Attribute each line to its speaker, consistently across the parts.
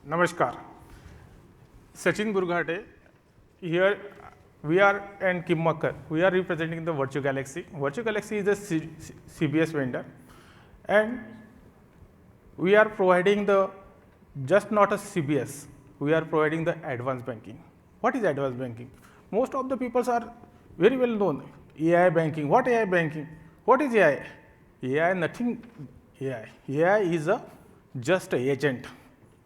Speaker 1: Namaskar. Sachin Burghate. Here we are and Kim Makkar. We are representing the Virtual Galaxy. Virtual Galaxy is a CBS vendor, and we are providing the just not a CBS. We are providing the advanced banking. What is advanced banking? Most of the people are very well known. AI banking. What AI banking? What is AI? AI nothing. AI. AI is a just a agent.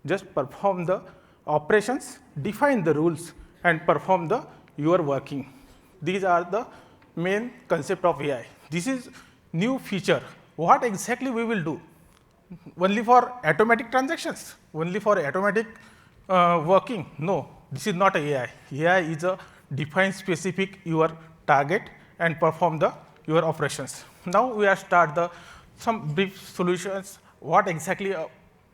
Speaker 1: Just perform the operations, define the rules, and perform the your working. These are the main concept of AI. This is new feature. What exactly we will do? Only for automatic transactions, only for automatic working? No, this is not AI. AI is a define specific your target and perform the your operations. Now we are start the some brief solutions. What exactly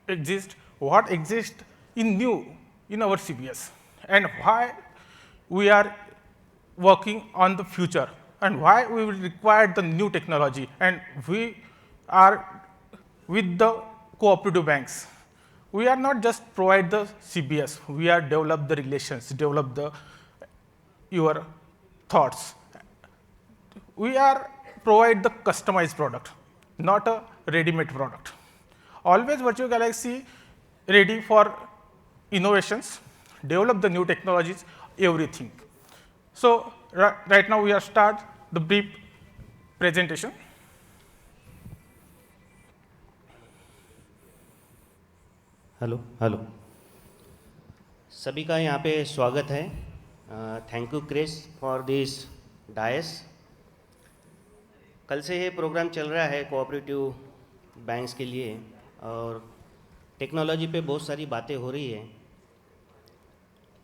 Speaker 1: exist? What exists in new in our CBS, and why we are working on the future, and why we will require the new technology, and we are with the cooperative banks. We are not just provide the CBS, we are develop the relations, develop the your thoughts. We are provide the customized product, not a ready-made product. Always Virtual Galaxy ready for innovations, develop the new technologies, everything. So right now we are start the brief presentation.
Speaker 2: Hello सभी का यहाँ पे स्वागत है. Thank you Chris for this dais. कल से ये programme चल रहा है कोऑपरेटिव बैंक्स के लिए और टेक्नोलॉजी पे बहुत सारी बातें हो रही है.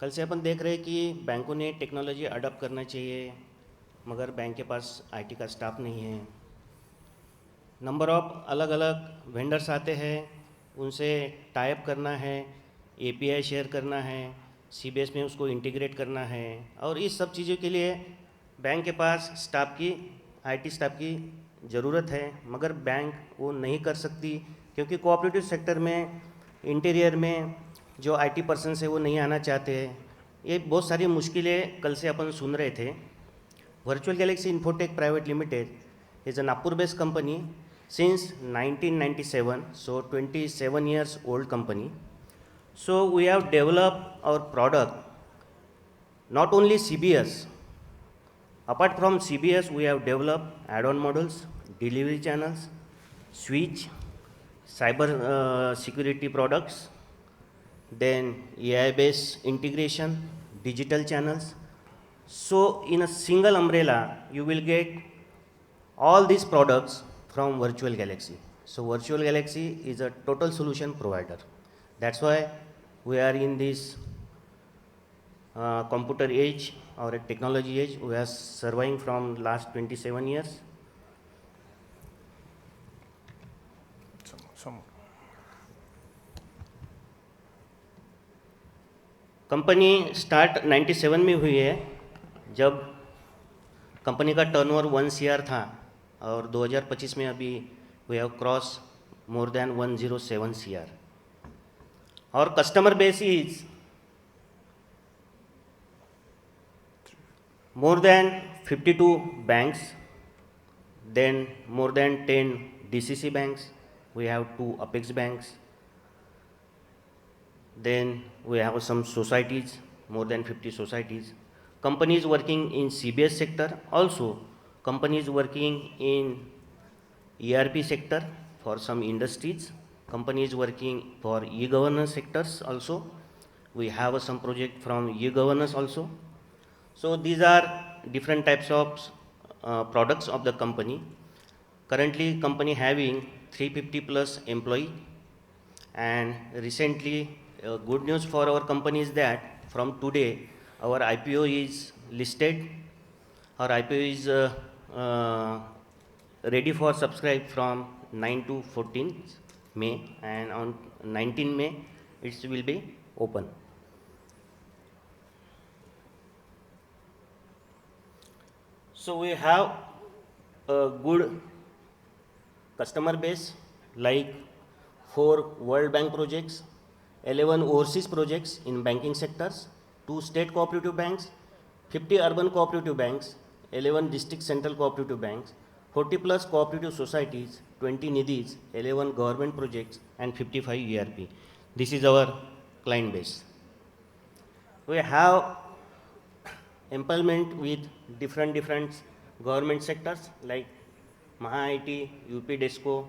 Speaker 2: कल से अपन देख रहे हैं कि बैंकों ने टेक्नोलॉजी अडॉप्ट करना चाहिए, मगर बैंक के पास आईटी का स्टाफ नहीं है. नंबर ऑफ अलग अलग वेंडर्स आते हैं, उनसे टाइप करना है, एपीआई शेयर करना है, सीबीएस में उसको इंटीग्रेट करना है, और इस सब चीज़ों के लिए बैंक के पास स्टाफ की आईटी स्टाफ की ज़रूरत है, मगर बैंक वो नहीं कर सकती क्योंकि कोऑपरेटिव सेक्टर में इंटीरियर में जो आईटी पर्सन है वो नहीं आना चाहते हैं. ये बहुत सारी मुश्किलें कल से अपन सुन रहे थे. Virtual Galaxy infotech private limited is a Nagpur based company since 1997, so 27 years old company. So we have developed our product not only CBS. Apart from CBS, we have developed add-on models, delivery channels, switch, cyber security products, then AI based integration, digital channels. So in a single umbrella you will get all these products from Virtual Galaxy. So Virtual Galaxy is a total solution provider. That's why we are in this computer age or a technology age. We are surviving from last 27 years. Company start 97 में हुई है, जब company का turnover 1 CR था, और 2025 में अभी we have cross more than 107 CR. और customer base is more than 52 banks, then more than 10 DCC banks, we have 2 Apex banks, then we have some societies, more than 50 societies. Companies working in CBS sector, also companies working in ERP sector for some industries, companies working for e-governance sectors also. We have some project from e-governance also. So these are different types of products of the company. Currently company having 350 plus employee, and recently good news for our company is that from today our IPO is listed. Our IPO is ready for subscribe from 9 to 14 May, and on 19 May it will be open. So we have a good customer base, like 4 World Bank projects, 11 overseas projects in banking sectors, 2 state cooperative banks, 50 urban cooperative banks, 11 district central cooperative banks, 40 plus cooperative societies, 20 nidis, 11 government projects, and 55 ERP. This is our client base. We have employment with different government sectors like Maha IT, UP Desco,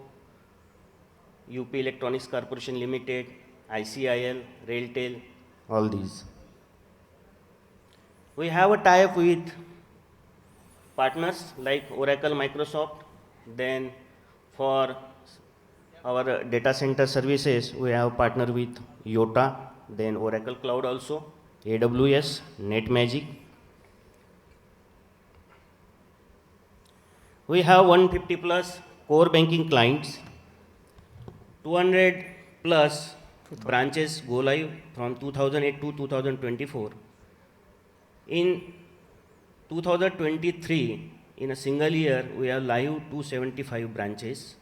Speaker 2: UP Electronics Corporation Limited, ICIL, Railtel, all these. We have a tie-up with partners like Oracle, Microsoft. Then for our data center services, we have partner with Yota, then Oracle Cloud also, AWS, NetMagic. We have 150 plus core banking clients, 200 plus branches go live from 2008 to 2024. In 2023, in a single year, we have live 275 branches,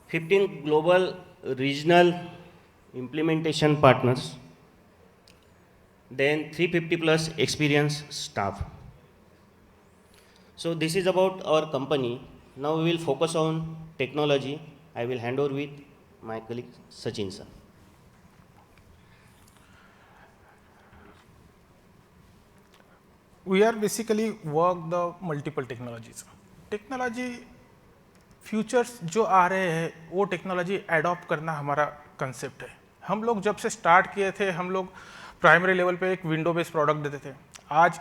Speaker 2: 15 global regional implementation partners, then 350 plus experienced staff. So this is about our company. Now we will focus on technology. I will hand over with my colleague Sachin sir.
Speaker 1: We are basically work the multiple technologies. Technology futures जो आ रहे हैं वो technology adopt करना हमारा concept है. हम लोग जब से स्टार्ट किए थे हम लोग प्राइमरी लेवल पे एक विंडो बेस्ड प्रोडक्ट देते थे, आज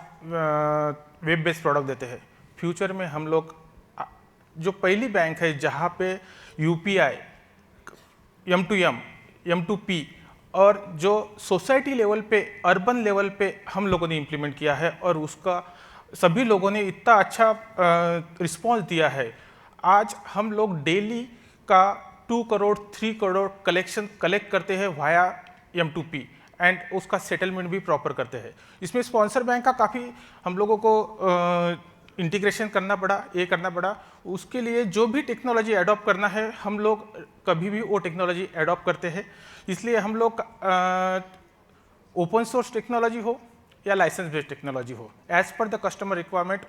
Speaker 1: वेब बेस्ड प्रोडक्ट देते हैं. फ्यूचर में हम लोग जो पहली बैंक है जहाँ पे यूपीआई, M2M, M2P और जो सोसाइटी लेवल पे, अर्बन लेवल पे हम लोगों ने इम्प्लीमेंट किया है और उसका सभी लोगों ने इतना अच्छा रिस्पॉन्स दिया है. आज हम लोग डेली का 2 करोड़ 3 करोड़ कलेक्शन कलेक्ट करते हैं वाया M2P एंड उसका सेटलमेंट भी प्रॉपर करते हैं. इसमें स्पॉन्सर बैंक का काफ़ी हम लोगों को इंटीग्रेशन करना पड़ा, ये करना पड़ा. उसके लिए जो भी टेक्नोलॉजी एडॉप्ट करना है हम लोग कभी भी वो टेक्नोलॉजी एडॉप्ट करते हैं. इसलिए हम लोग ओपन सोर्स टेक्नोलॉजी हो या लाइसेंस बेस्ड टेक्नोलॉजी हो, as per the customer requirement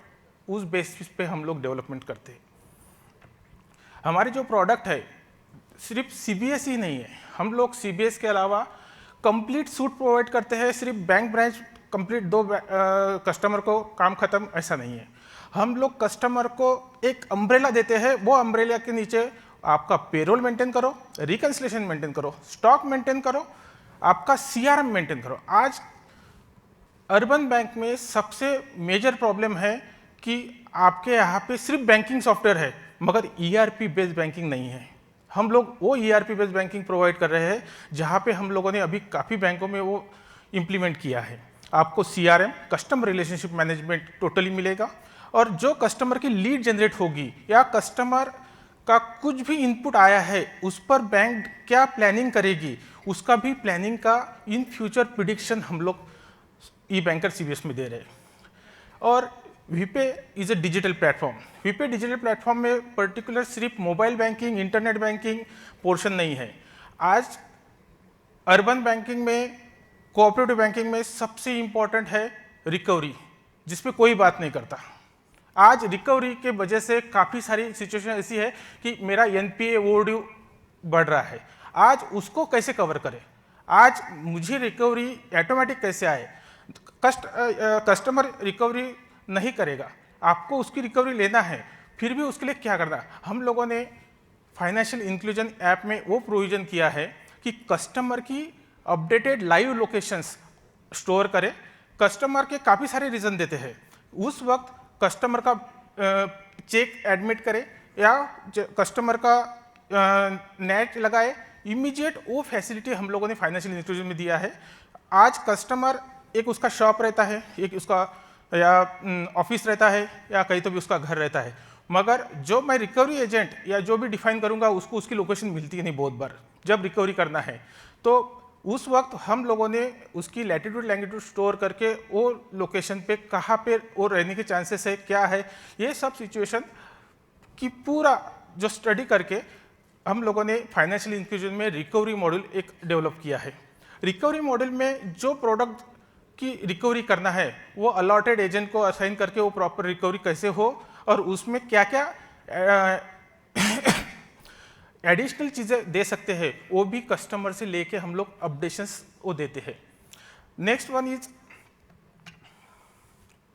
Speaker 1: उस बेसिस पे हम लोग डेवलपमेंट करते हैं. हमारे जो प्रोडक्ट है सिर्फ CBS ही नहीं है, हम लोग CBS के अलावा कंप्लीट सूट प्रोवाइड करते हैं. सिर्फ बैंक ब्रांच कंप्लीट 2 कस्टमर को काम खत्म ऐसा नहीं है. हम लोग कस्टमर को एक अम्ब्रेला देते हैं, वो अम्ब्रेला के नीचे आपका पेरोल मेंटेन करो, रिकन्सिलेशन मेंटेन करो, स्टॉक मेंटेन करो, आपका CRM मेंटेन करो. आज अर्बन बैंक में सबसे मेजर प्रॉब्लम है कि आपके यहाँ पे सिर्फ बैंकिंग सॉफ्टवेयर है मगर ERP बेस्ड बैंकिंग नहीं है. हम लोग वो ERP बेस्ड बैंकिंग प्रोवाइड कर रहे हैं जहाँ पे हम लोगों ने अभी काफ़ी बैंकों में वो इम्प्लीमेंट किया है. आपको CRM, customer relationship management totally मिलेगा और जो कस्टमर की लीड जनरेट होगी या कस्टमर का कुछ भी इनपुट आया है उस पर बैंक क्या प्लानिंग करेगी उसका भी प्लानिंग का इन फ्यूचर प्रिडिक्शन हम लोग ई-बैंकर CBS में दे रहे हैं. और WePay is a digital platform. WePay digital platform में पर्टिकुलर सिर्फ mobile banking, internet banking portion नहीं है. आज अर्बन बैंकिंग में, कोऑपरेटिव बैंकिंग में सबसे इम्पॉर्टेंट है रिकवरी, जिस पे कोई बात नहीं करता. आज रिकवरी के वजह से काफ़ी सारी सिचुएशन ऐसी है कि मेरा NPA ओवरड्यू बढ़ रहा है. आज उसको कैसे कवर करें, आज मुझे रिकवरी ऑटोमेटिक कैसे आए. कस्टमर रिकवरी नहीं करेगा, आपको उसकी रिकवरी लेना है, फिर भी उसके लिए क्या करना. हम लोगों ने फाइनेंशियल इंक्लूजन ऐप में वो प्रोविजन किया है कि कस्टमर की अपडेटेड लाइव लोकेशंस स्टोर करें. कस्टमर के काफ़ी सारे रीज़न देते हैं, उस वक्त कस्टमर का चेक एडमिट करे या कस्टमर का नेट लगाए, इमीडिएट वो फैसिलिटी हम लोगों ने फाइनेंशियल इंक्लूजन में दिया है. आज कस्टमर एक उसका शॉप रहता है, एक उसका या ऑफिस रहता है या कहीं तो भी उसका घर रहता है, मगर जो मैं रिकवरी एजेंट या जो भी डिफाइन करूंगा उसको उसकी लोकेशन मिलती है नहीं. बहुत बार जब रिकवरी करना है तो उस वक्त हम लोगों ने उसकी लैटिट्यूड लैंगिट्यूड स्टोर करके वो लोकेशन पे कहाँ पे वो रहने के चांसेस है, क्या है, ये सब सिचुएशन की पूरा जो स्टडी करके हम लोगों ने फाइनेंशियल इंस्टीट्यूशन में रिकवरी मॉड्यूल एक डेवलप किया है। रिकवरी मॉड्यूल में जो प्रोडक्ट की रिकवरी करना है वो अलॉटेड एजेंट को असाइन करके वो प्रॉपर रिकवरी कैसे हो और उसमें क्या क्या एडिशनल चीज़ें दे सकते हैं वो भी कस्टमर से लेके हम लोग अपडेशंस वो देते हैं। नेक्स्ट वन इज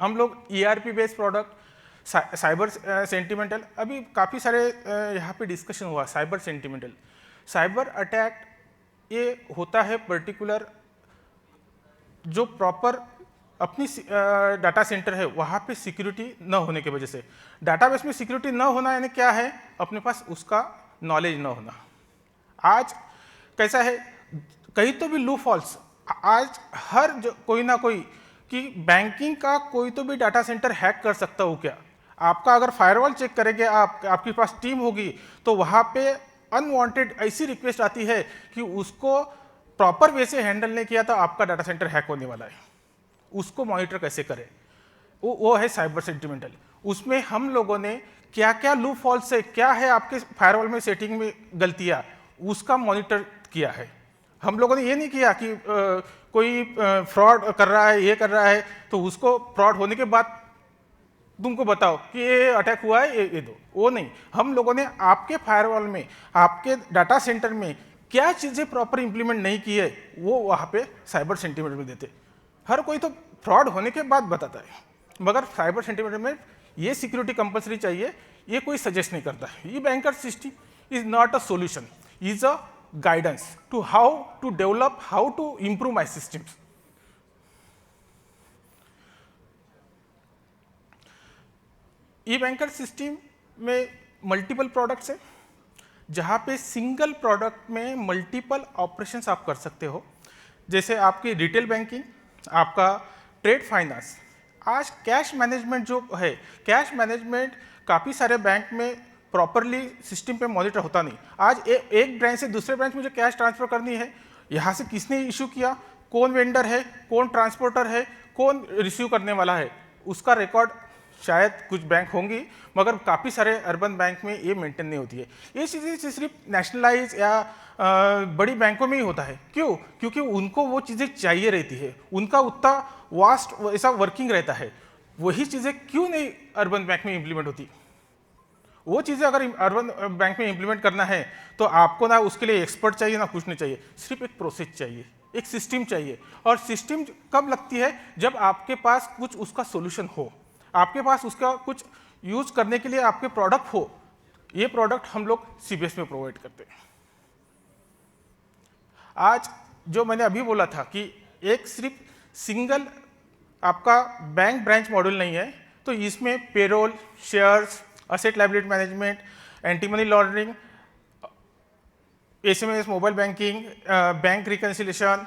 Speaker 1: हम लोग ERP based product cyber sentimental, अभी काफ़ी सारे यहाँ पे डिस्कशन हुआ साइबर सेंटिमेंटल। साइबर अटैक ये होता है पर्टिकुलर जो प्रॉपर अपनी डाटा सेंटर है वहाँ पे सिक्योरिटी न होने की वजह से। डाटाबेस में सिक्योरिटी न होना यानी क्या है, अपने पास उसका नॉलेज न होना। आज कैसा है, कहीं तो भी लूप होल्स, आज हर कोई ना कोई कि बैंकिंग का कोई तो भी डाटा सेंटर हैक कर सकता हो क्या। आपका अगर फायरवॉल चेक करेंगे आपके पास टीम होगी तो वहाँ पे अनवांटेड ऐसी रिक्वेस्ट आती है कि उसको प्रॉपर वे से हैंडल नहीं किया तो आपका डाटा सेंटर हैक होने वाला है। उसको मॉनिटर कैसे करें, वो है साइबर सेंटिमेंटल। उसमें हम लोगों ने क्या क्या लूप होल्स है, क्या है आपके फायरवॉल में सेटिंग में गलतियाँ, उसका मॉनिटर किया है। हम लोगों ने ये नहीं किया कि कोई फ्रॉड कर रहा है, ये कर रहा है तो उसको फ्रॉड होने के बाद तुमको बताओ कि ये अटैक हुआ है, ये दो, वो नहीं। हम लोगों ने आपके फायरवॉल में, आपके डाटा सेंटर में क्या चीज़ें प्रॉपर इंप्लीमेंट नहीं की है वो वहाँ पे साइबर सेंटिमेंट में देते। हर कोई तो फ्रॉड होने के बाद बताता है, मगर साइबर सेंटिमेंट में ये सिक्योरिटी कंपलसरी चाहिए, ये कोई सजेस्ट नहीं करता। ये banker system is not a solution, is a guidance to how to develop, how to improve my systems. EBanker system में मल्टीपल प्रोडक्ट्स है जहाँ पे सिंगल प्रोडक्ट में मल्टीपल ऑपरेशंस आप कर सकते हो। जैसे आपकी रिटेल बैंकिंग, आपका ट्रेड फाइनेंस। आज कैश मैनेजमेंट जो है, कैश मैनेजमेंट काफ़ी सारे बैंक में प्रॉपरली सिस्टम पे मॉनिटर होता नहीं। आज एक ब्रांच से दूसरे ब्रांच मुझे कैश ट्रांसफर करनी है, यहाँ से किसने इशू किया, कौन वेंडर है, कौन ट्रांसपोर्टर है, कौन रिसीव करने वाला है, उसका रिकॉर्ड शायद कुछ बैंक होंगी, मगर काफ़ी सारे अर्बन बैंक में ये मेंटेन नहीं होती है। ये चीज़ें सिर्फ नेशनलाइज या बड़ी बैंकों में ही होता है। क्यों? क्योंकि उनको वो चीज़ें चाहिए रहती है, उनका उतना वास्ट ऐसा वर्किंग रहता है। वही चीज़ें क्यों नहीं अर्बन बैंक में इम्प्लीमेंट होती? वो चीज़ें अगर अर्बन बैंक में इंप्लीमेंट करना है तो आपको ना उसके लिए एक्सपर्ट चाहिए ना कुछ नहीं चाहिए, सिर्फ एक प्रोसेस चाहिए, एक सिस्टम चाहिए। और सिस्टम कब लगती है? जब आपके पास कुछ उसका सोल्यूशन हो, आपके पास उसका कुछ यूज करने के लिए आपके प्रोडक्ट हो। ये प्रोडक्ट हम लोग CBS में प्रोवाइड करते हैं। आज जो मैंने अभी बोला था कि एक सिर्फ सिंगल आपका बैंक ब्रांच मॉडल नहीं है, तो इसमें payroll, shares, asset liability management, anti money laundering, SMS mobile banking, bank reconciliation,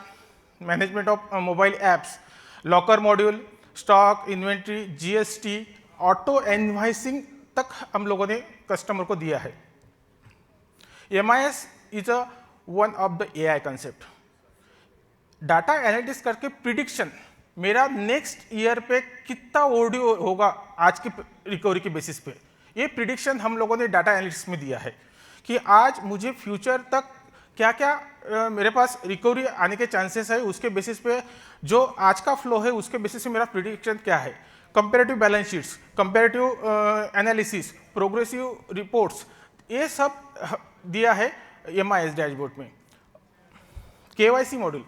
Speaker 1: management of mobile apps, locker module, stock, inventory, GST, auto invoicing तक हम लोगों ने कस्टमर को दिया है। MIS is a one of the AI concept. Data analytics करके prediction, मेरा next year पे कितना ओवरड्यू होगा आज की रिकवरी के बेसिस पे, ये प्रिडिक्शन हम लोगों ने डाटा एनालिटिक्स में दिया है कि आज मुझे फ्यूचर तक क्या क्या मेरे पास रिकवरी आने के चांसेस है, उसके बेसिस पे जो आज का फ्लो है उसके बेसिस पे मेरा प्रिडिक्शन क्या है। Comparative balance sheets, comparative analysis, progressive reports, ये सब दिया है MIS डैशबोर्ड में। KYC मॉड्यूल,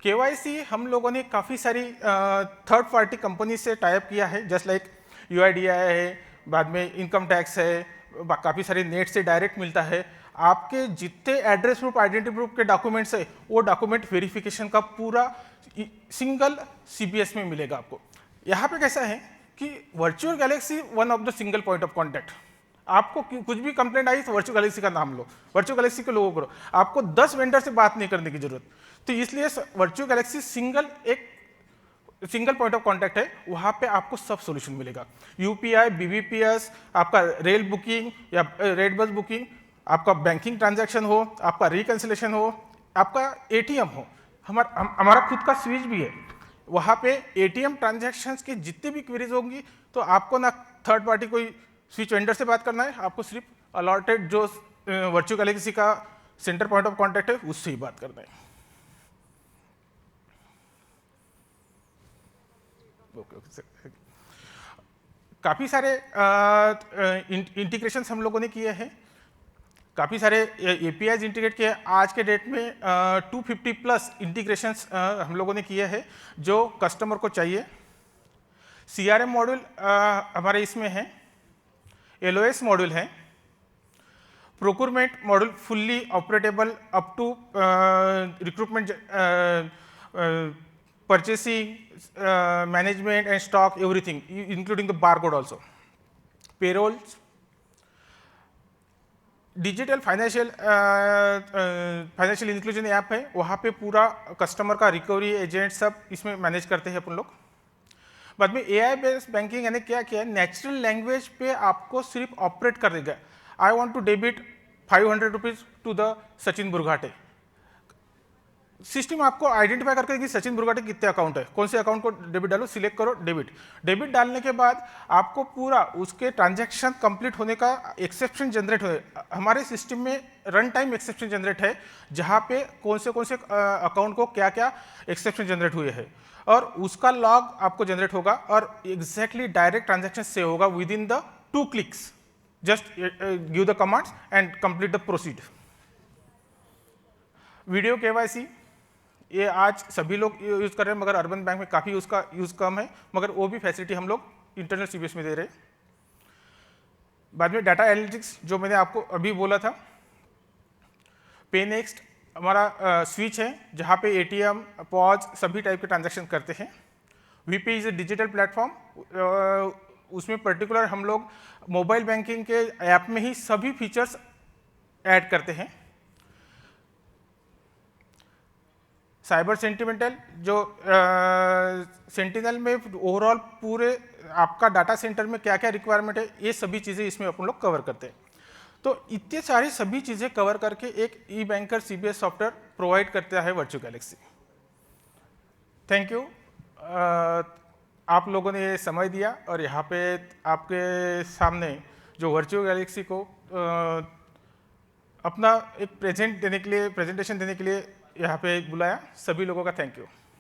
Speaker 1: KYC हम लोगों ने काफ़ी सारी थर्ड पार्टी कंपनी से टाइप किया है, जस्ट लाइक UIDAI है, बाद में इनकम टैक्स है, काफ़ी सारे नेट से डायरेक्ट मिलता है। आपके जितने एड्रेस प्रूफ, आइडेंटिटी प्रूफ के डॉक्यूमेंट्स है वो डॉक्यूमेंट वेरिफिकेशन का पूरा सिंगल CBS में मिलेगा आपको। यहाँ पे कैसा है कि virtual Galaxy one of the single point of contact. आपको कुछ भी कंप्लेंट आई तो वर्चुअल गैलेक्सी का नाम लो, वर्चुअल गैलेक्सी के लोगों करो, आपको 10 वेंडर से बात नहीं करने की जरूरत। तो इसलिए virtual Galaxy single point of contact है, वहाँ पे आपको सब सॉल्यूशन मिलेगा। UPI, BBPS, आपका रेल बुकिंग या रेड बस बुकिंग, आपका बैंकिंग ट्रांजैक्शन हो, आपका रिकन्सिलेशन हो, आपका ATM हो, हमारा खुद का स्विच भी है। वहाँ पे ATM ट्रांजैक्शंस की जितनी भी क्वेरीज होंगी तो आपको ना थर्ड पार्टी कोई स्विच वेंडर से बात करना है, आपको सिर्फ अलॉटेड जो वर्चुअल गैलेक्सी का सेंटर पॉइंट ऑफ कांटेक्ट है, उससे ही बात करते हैं। काफ़ी सारे इंटीग्रेशंस हम लोगों ने किए हैं, काफ़ी सारे एपीआईज इंटीग्रेट किए। आज के डेट में 250 प्लस इंटीग्रेशंस हम लोगों ने किए हैं जो कस्टमर को चाहिए। सीआरएम मॉड्यूल हमारे इसमें है, एलओएस मॉड्यूल है, procurement module fully operatable up to recruitment, purchasing, management and stock, everything, including the barcode also. Payrolls, digital financial inclusion app है, वहाँ पे पूरा कस्टमर का रिकवरी एजेंट सब इसमें मैनेज करते हैं अपन लोग। बाद में एआई बेस्ड बैंकिंग यानी क्या किया है, नेचुरल लैंग्वेज पे आपको सिर्फ ऑपरेट कर देगा। I want to debit 500 rupees to the Sachin Burghate, system आपको आइडेंटिफाई करके कि सचिन बुरघाटे कितने अकाउंट है, कौन से अकाउंट को डेबिट डालो, सिलेक्ट करो डेबिट। डेबिट डालने के बाद आपको पूरा उसके ट्रांजैक्शन कंप्लीट होने का एक्सेप्शन जनरेट हो, हमारे सिस्टम में रन टाइम एक्सेप्शन जनरेट है, जहाँ पे कौन से अकाउंट को क्या क्या एक्सेप्शन जनरेट हुए हैं, और उसका लॉग आपको जनरेट होगा और एग्जैक्टली डायरेक्ट ट्रांजैक्शन से होगा with in the 2 clicks. Just give the commands and complete the proceed. Video KYC ये आज सभी लोग यूज़ कर रहे हैं, मगर अर्बन बैंक में काफ़ी उसका यूज़ कम है, मगर वो भी फैसिलिटी हम लोग इंटरनल सीबीएस में दे रहे हैं। बाद में डाटा एनालिटिक्स जो मैंने आपको अभी बोला था, पे नेक्स्ट हमारा स्विच है जहाँ पे एटीएम, पॉज सभी टाइप के ट्रांजैक्शन करते हैं। VP is a digital platform, उसमें पर्टिकुलर हम लोग मोबाइल बैंकिंग के ऐप में ही सभी फीचर्स ऐड करते हैं। साइबर सेंटिनेल जो सेंटिनल में ओवरऑल पूरे आपका डाटा सेंटर में क्या क्या रिक्वायरमेंट है, ये सभी चीज़ें इसमें अपन लोग कवर करते हैं। तो इतने सारी सभी चीज़ें कवर करके एक ई बैंकर सीबीएस सॉफ्टवेयर प्रोवाइड करता है वर्चुअल गैलेक्सी। थैंक यू, आप लोगों ने ये समय दिया और यहाँ पे आपके सामने जो वर्चुअल गैलेक्सी को अपना एक प्रेजेंटेशन देने के लिए यहाँ पे बुलाया। सभी लोगों का थैंक यू।